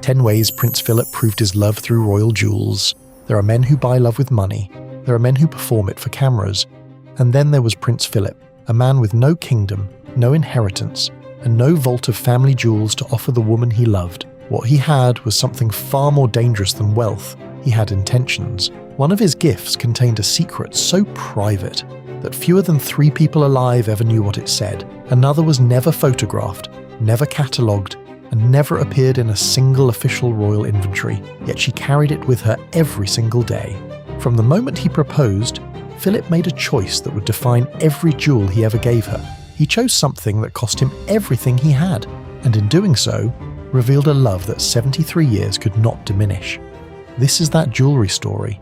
10 ways Prince Philip proved his love through royal jewels. There are men who buy love with money. There are men who perform it for cameras. And then there was Prince Philip, a man with no kingdom, no inheritance, and no vault of family jewels to offer the woman he loved. What he had was something far more dangerous than wealth. He had intentions. One of his gifts contained a secret so private that fewer than 3 people alive ever knew what it said. Another was never photographed, never catalogued, and never appeared in a single official royal inventory, yet she carried it with her every single day. From the moment he proposed, Philip made a choice that would define every jewel he ever gave her. He chose something that cost him everything he had, and in doing so, revealed a love that 73 years could not diminish. This is that jewellery story.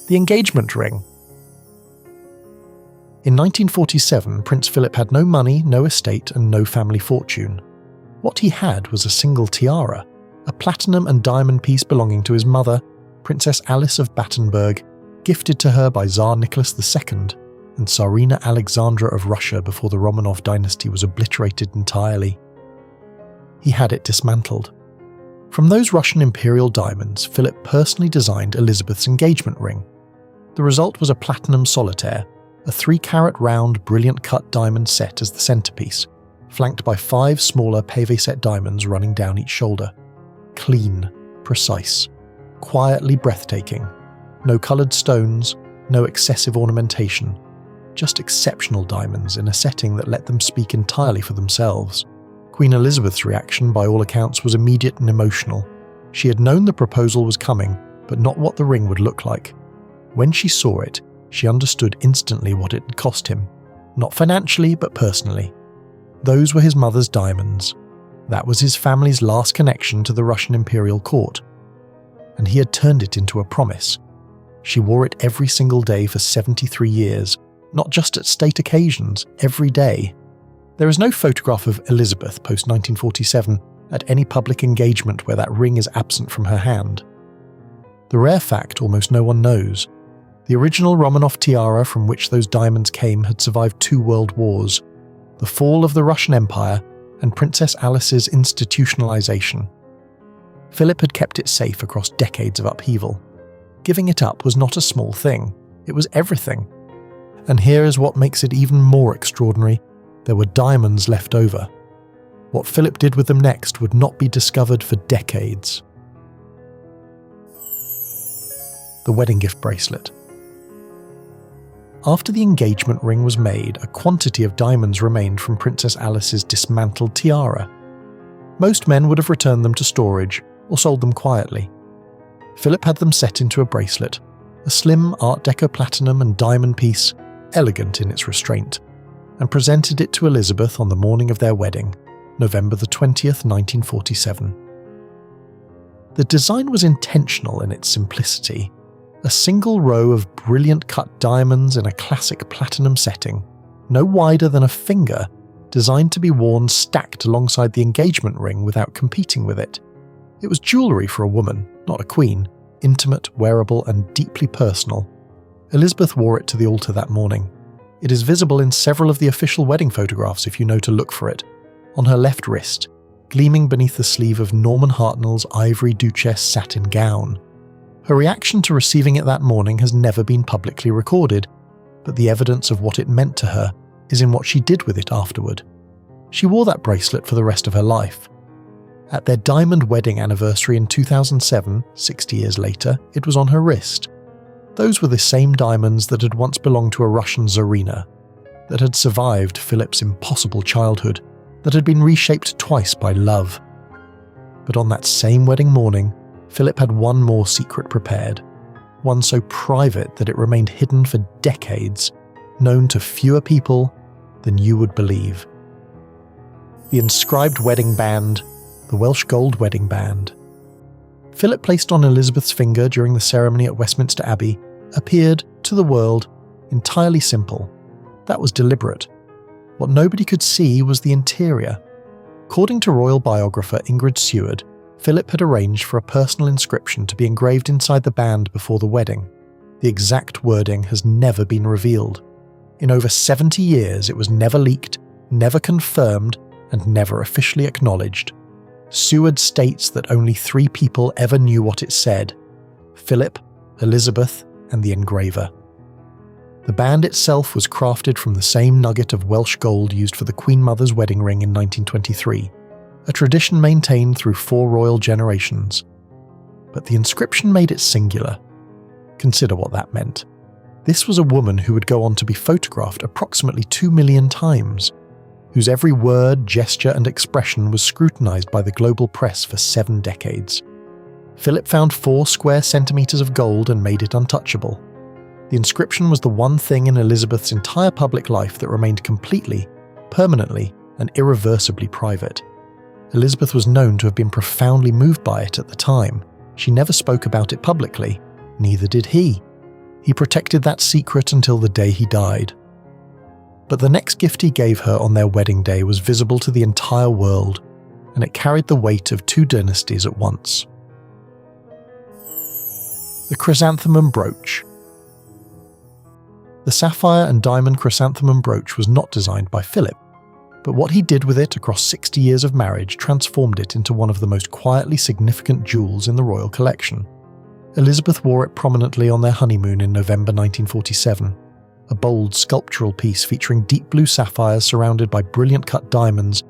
The engagement ring. In 1947, Prince Philip had no money, no estate, and no family fortune. What he had was a single tiara, a platinum and diamond piece belonging to his mother, Princess Alice of Battenberg, gifted to her by Tsar Nicholas II and Tsarina Alexandra of Russia before the Romanov dynasty was obliterated entirely. He had it dismantled. From those Russian imperial diamonds, Philip personally designed Elizabeth's engagement ring. The result was a platinum solitaire, a 3-carat round, brilliant-cut diamond set as the centerpiece, flanked by 5 smaller pavé-set diamonds running down each shoulder. Clean, precise, quietly breathtaking. No coloured stones, no excessive ornamentation, just exceptional diamonds in a setting that let them speak entirely for themselves. Queen Elizabeth's reaction, by all accounts, was immediate and emotional. She had known the proposal was coming, but not what the ring would look like. When she saw it, she understood instantly what it had cost him. Not financially, but personally. Those were his mother's diamonds. That was his family's last connection to the Russian imperial court. And he had turned it into a promise. She wore it every single day for 73 years, not just at state occasions, every day. There is no photograph of Elizabeth post-1947 at any public engagement where that ring is absent from her hand. The rare fact almost no one knows: the original Romanov tiara from which those diamonds came had survived 2 world wars, the fall of the Russian Empire, and Princess Alice's institutionalization. Philip had kept it safe across decades of upheaval. Giving it up was not a small thing, it was everything. And here is what makes it even more extraordinary: there were diamonds left over. What Philip did with them next would not be discovered for decades. The wedding gift bracelet. After the engagement ring was made, a quantity of diamonds remained from Princess Alice's dismantled tiara. Most men would have returned them to storage or sold them quietly. Philip had them set into a bracelet, a slim Art Deco platinum and diamond piece, elegant in its restraint, and presented it to Elizabeth on the morning of their wedding, November the 20th, 1947. The design was intentional in its simplicity. A single row of brilliant cut diamonds in a classic platinum setting, no wider than a finger, designed to be worn stacked alongside the engagement ring without competing with it. It was jewellery for a woman, not a queen, intimate, wearable, and deeply personal. Elizabeth wore it to the altar that morning. It is visible in several of the official wedding photographs if you know to look for it, on her left wrist, gleaming beneath the sleeve of Norman Hartnell's ivory Duchess satin gown. Her reaction to receiving it that morning has never been publicly recorded, but the evidence of what it meant to her is in what she did with it afterward. She wore that bracelet for the rest of her life. At their diamond wedding anniversary in 2007, 60 years later, it was on her wrist. Those were the same diamonds that had once belonged to a Russian Tsarina, that had survived Philip's impossible childhood, that had been reshaped twice by love. But on that same wedding morning, Philip had one more secret prepared, one so private that it remained hidden for decades, known to fewer people than you would believe. The inscribed wedding band, the Welsh gold wedding band. Philip placed on Elizabeth's finger during the ceremony at Westminster Abbey, appeared, to the world, entirely simple. That was deliberate. What nobody could see was the interior. According to royal biographer Ingrid Seward, Philip had arranged for a personal inscription to be engraved inside the band before the wedding. The exact wording has never been revealed. In over 70 years, it was never leaked, never confirmed, and never officially acknowledged. Seward states that only 3 people ever knew what it said: Philip, Elizabeth, and the engraver. The band itself was crafted from the same nugget of Welsh gold used for the Queen Mother's wedding ring in 1923, a tradition maintained through 4 royal generations. But the inscription made it singular. Consider what that meant. This was a woman who would go on to be photographed approximately 2 million times, whose every word, gesture, and expression was scrutinized by the global press for 7 decades. Philip found 4 square centimeters of gold and made it untouchable. The inscription was the one thing in Elizabeth's entire public life that remained completely, permanently, and irreversibly private. Elizabeth was known to have been profoundly moved by it at the time. She never spoke about it publicly, neither did he. He protected that secret until the day he died. But the next gift he gave her on their wedding day was visible to the entire world, and it carried the weight of 2 dynasties at once. The chrysanthemum brooch. The sapphire and diamond chrysanthemum brooch was not designed by Philip, but what he did with it across 60 years of marriage transformed it into one of the most quietly significant jewels in the royal collection. Elizabeth wore it prominently on their honeymoon in November 1947, a bold sculptural piece featuring deep blue sapphires surrounded by brilliant cut diamonds,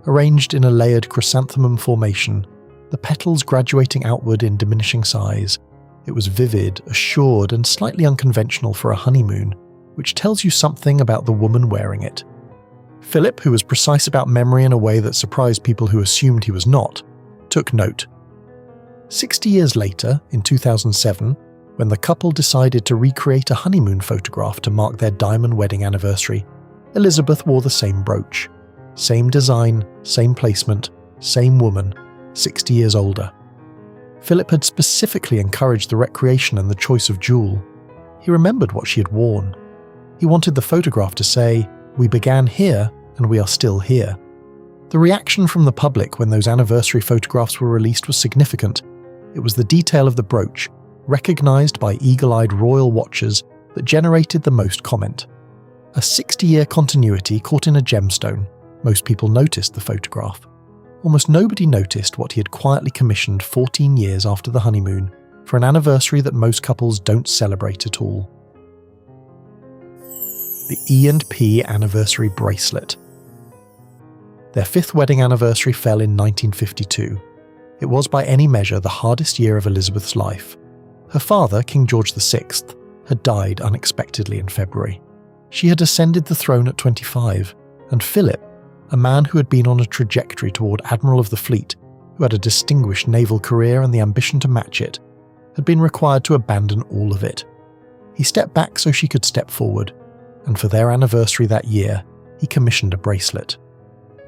arranged in a layered chrysanthemum formation, the petals graduating outward in diminishing size. It was vivid, assured, and slightly unconventional for a honeymoon, which tells you something about the woman wearing it. Philip, who was precise about memory in a way that surprised people who assumed he was not, took note. 60 years later, in 2007, when the couple decided to recreate a honeymoon photograph to mark their diamond wedding anniversary, Elizabeth wore the same brooch. Same design, same placement, same woman, 60 years older. Philip had specifically encouraged the recreation and the choice of jewel. He remembered what she had worn. He wanted the photograph to say, "We began here, and we are still here." The reaction from the public when those anniversary photographs were released was significant. It was the detail of the brooch, recognized by eagle-eyed royal watchers, that generated the most comment. A 60-year continuity caught in a gemstone. Most people noticed the photograph. Almost nobody noticed what he had quietly commissioned 14 years after the honeymoon, for an anniversary that most couples don't celebrate at all. The E&P Anniversary Bracelet. Their 5th wedding anniversary fell in 1952. It was by any measure the hardest year of Elizabeth's life. Her father, King George VI, had died unexpectedly in February. She had ascended the throne at 25, and Philip, a man who had been on a trajectory toward Admiral of the Fleet, who had a distinguished naval career and the ambition to match it, had been required to abandon all of it. He stepped back so she could step forward, and for their anniversary that year, he commissioned a bracelet.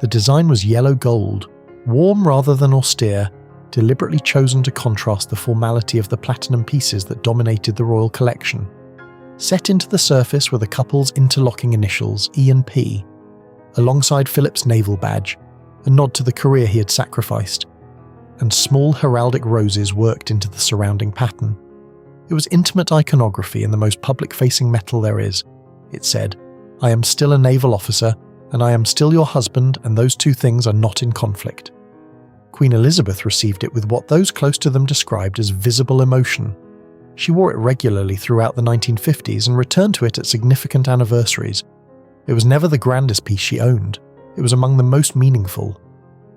The design was yellow gold, warm rather than austere, deliberately chosen to contrast the formality of the platinum pieces that dominated the royal collection. Set into the surface were the couple's interlocking initials, E and P, alongside Philip's naval badge, a nod to the career he had sacrificed, and small heraldic roses worked into the surrounding pattern. It was intimate iconography in the most public-facing metal there is. It said, "I am still a naval officer, and I am still your husband, and those 2 things are not in conflict." Queen Elizabeth received it with what those close to them described as visible emotion. She wore it regularly throughout the 1950s and returned to it at significant anniversaries. It was never the grandest piece she owned. It was among the most meaningful.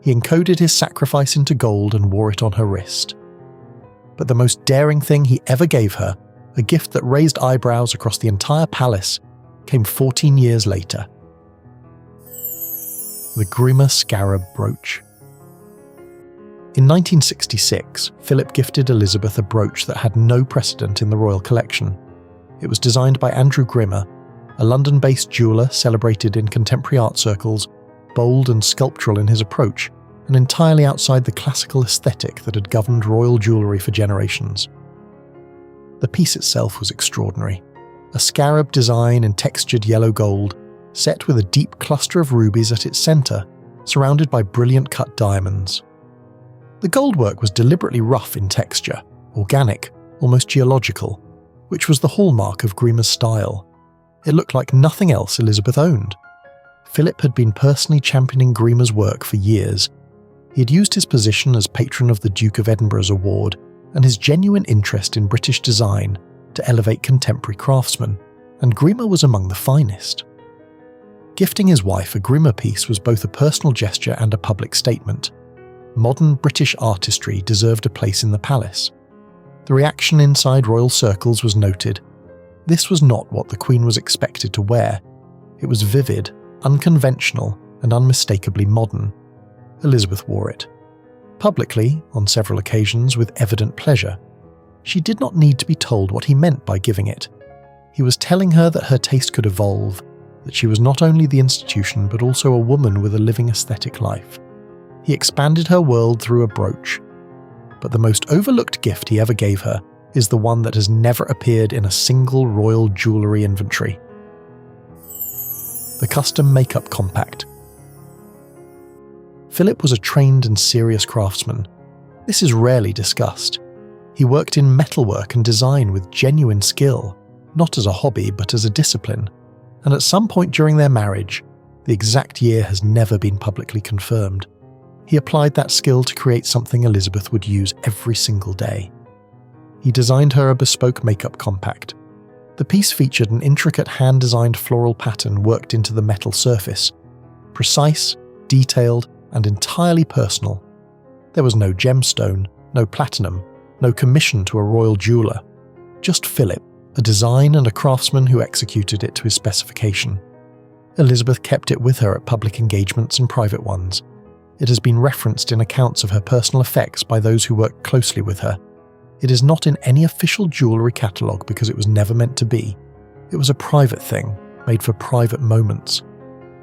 He encoded his sacrifice into gold and wore it on her wrist. But the most daring thing he ever gave her, a gift that raised eyebrows across the entire palace, came 14 years later. The Grima scarab brooch. In 1966, Philip gifted Elizabeth a brooch that had no precedent in the royal collection. It was designed by Andrew Grima, a London-based jeweller celebrated in contemporary art circles, bold and sculptural in his approach, and entirely outside the classical aesthetic that had governed royal jewellery for generations. The piece itself was extraordinary. A scarab design in textured yellow gold, set with a deep cluster of rubies at its centre, surrounded by brilliant cut diamonds. The goldwork was deliberately rough in texture, organic, almost geological, which was the hallmark of Grima's style. It looked like nothing else Elizabeth owned. Philip had been personally championing Grima's work for years. He had used his position as patron of the Duke of Edinburgh's award and his genuine interest in British design to elevate contemporary craftsmen, and Grima was among the finest. Gifting his wife a Grima piece was both a personal gesture and a public statement. Modern British artistry deserved a place in the palace. The reaction inside royal circles was noted. This was not what the Queen was expected to wear. It was vivid, unconventional, and unmistakably modern. Elizabeth wore it. Publicly, on several occasions, with evident pleasure. She did not need to be told what he meant by giving it. He was telling her that her taste could evolve, that she was not only the institution but also a woman with a living aesthetic life. He expanded her world through a brooch. But the most overlooked gift he ever gave her is the one that has never appeared in a single royal jewellery inventory. The custom makeup compact. Philip was a trained and serious craftsman. This is rarely discussed. He worked in metalwork and design with genuine skill, not as a hobby but as a discipline, and at some point during their marriage, the exact year has never been publicly confirmed, he applied that skill to create something Elizabeth would use every single day. He designed her a bespoke makeup compact. The piece featured an intricate hand-designed floral pattern worked into the metal surface, precise, detailed, and entirely personal. There was no gemstone, no platinum, no commission to a royal jeweller. Just Philip, a design and a craftsman who executed it to his specification. Elizabeth kept it with her at public engagements and private ones. It has been referenced in accounts of her personal effects by those who worked closely with her. It is not in any official jewellery catalogue because it was never meant to be. It was a private thing, made for private moments.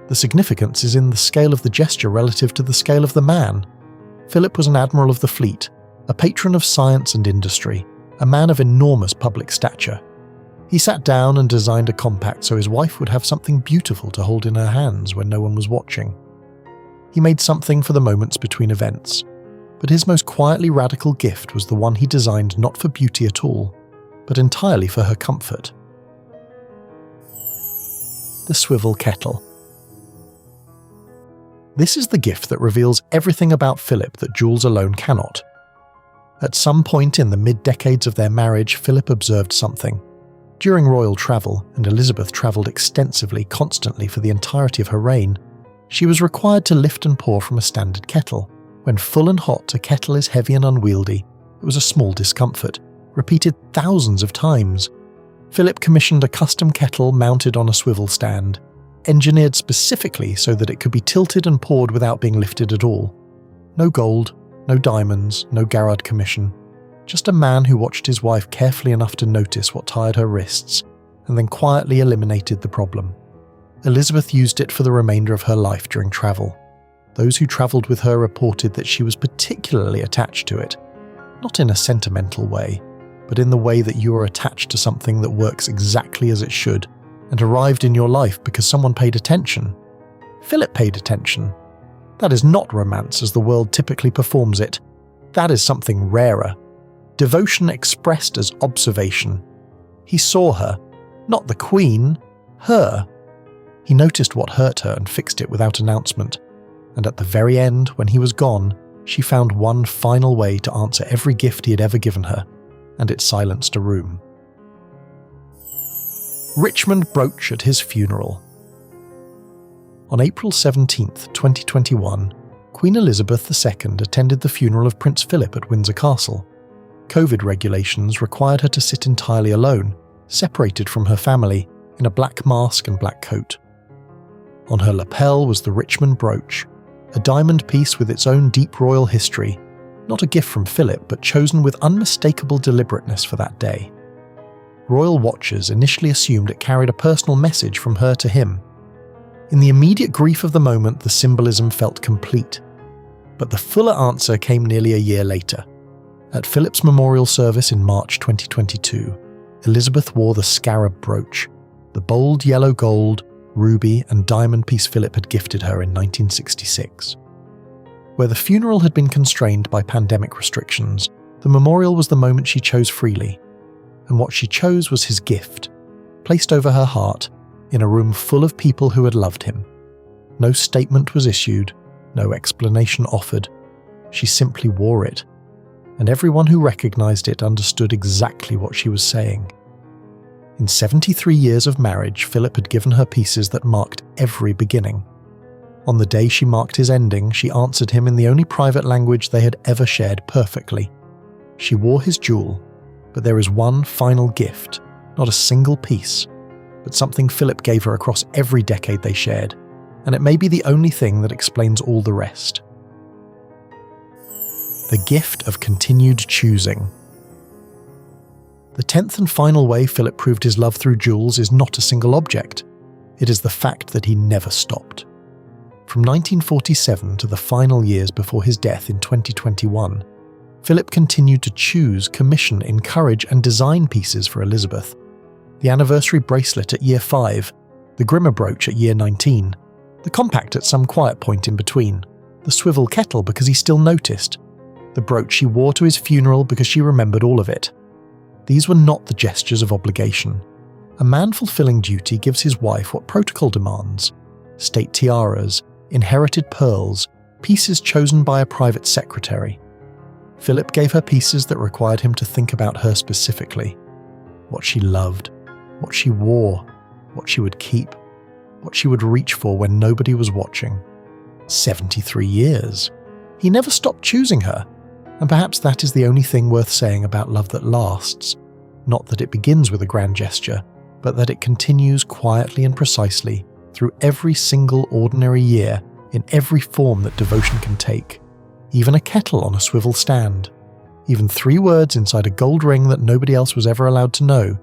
The significance is in the scale of the gesture relative to the scale of the man. Philip was an admiral of the fleet, a patron of science and industry, a man of enormous public stature. He sat down and designed a compact so his wife would have something beautiful to hold in her hands when no one was watching. He made something for the moments between events, but his most quietly radical gift was the one he designed not for beauty at all, but entirely for her comfort. The swivel kettle. This is the gift that reveals everything about Philip that jewels alone cannot. At some point in the mid-decades of their marriage, Philip observed something. During royal travel, and Elizabeth travelled extensively, constantly for the entirety of her reign, she was required to lift and pour from a standard kettle. When full and hot, a kettle is heavy and unwieldy. It was a small discomfort, repeated thousands of times. Philip commissioned a custom kettle mounted on a swivel stand, engineered specifically so that it could be tilted and poured without being lifted at all. No gold, no diamonds, no Garrard commission. Just a man who watched his wife carefully enough to notice what tired her wrists, and then quietly eliminated the problem. Elizabeth used it for the remainder of her life during travel. Those who travelled with her reported that she was particularly attached to it, not in a sentimental way, but in the way that you are attached to something that works exactly as it should, and arrived in your life because someone paid attention. Philip paid attention. That is not romance as the world typically performs it. That is something rarer. Devotion expressed as observation. He saw her, not the Queen, her. He noticed what hurt her and fixed it without announcement. And at the very end, when he was gone, she found one final way to answer every gift he had ever given her, and it silenced a room. Richmond brooch at his funeral. On April 17, 2021, Queen Elizabeth II attended the funeral of Prince Philip at Windsor Castle. COVID regulations required her to sit entirely alone, separated from her family, in a black mask and black coat. On her lapel was the Richmond brooch, a diamond piece with its own deep royal history, not a gift from Philip but chosen with unmistakable deliberateness for that day. Royal watchers initially assumed it carried a personal message from her to him. In the immediate grief of the moment, the symbolism felt complete. But the fuller answer came nearly a year later. At Philip's memorial service in March 2022, Elizabeth wore the scarab brooch, the bold yellow gold, ruby and diamond piece Philip had gifted her in 1966. Where the funeral had been constrained by pandemic restrictions, the memorial was the moment she chose freely. And what she chose was his gift, placed over her heart, in a room full of people who had loved him. No statement was issued, no explanation offered. She simply wore it, and everyone who recognized it understood exactly what she was saying. In 73 years of marriage, Philip had given her pieces that marked every beginning. On the day she marked his ending, she answered him in the only private language they had ever shared perfectly. She wore his jewel, but there is one final gift, not a single piece, but something Philip gave her across every decade they shared, and it may be the only thing that explains all the rest. The gift of continued choosing. The 10th and final way Philip proved his love through jewels is not a single object. It is the fact that he never stopped. From 1947 to the final years before his death in 2021, Philip continued to choose, commission, encourage and design pieces for Elizabeth. The anniversary bracelet at year 5, the Grima brooch at year 19, the compact at some quiet point in between, the swivel kettle because he still noticed, the brooch she wore to his funeral because she remembered all of it. These were not the gestures of obligation. A man fulfilling duty gives his wife what protocol demands: state tiaras, inherited pearls, pieces chosen by a private secretary. Philip gave her pieces that required him to think about her specifically. What she loved, what she wore, what she would keep, what she would reach for when nobody was watching. 73 years. He never stopped choosing her, and perhaps that is the only thing worth saying about love that lasts. Not that it begins with a grand gesture, but that it continues quietly and precisely through every single ordinary year in every form that devotion can take. Even a kettle on a swivel stand. Even 3 words inside a gold ring that nobody else was ever allowed to know.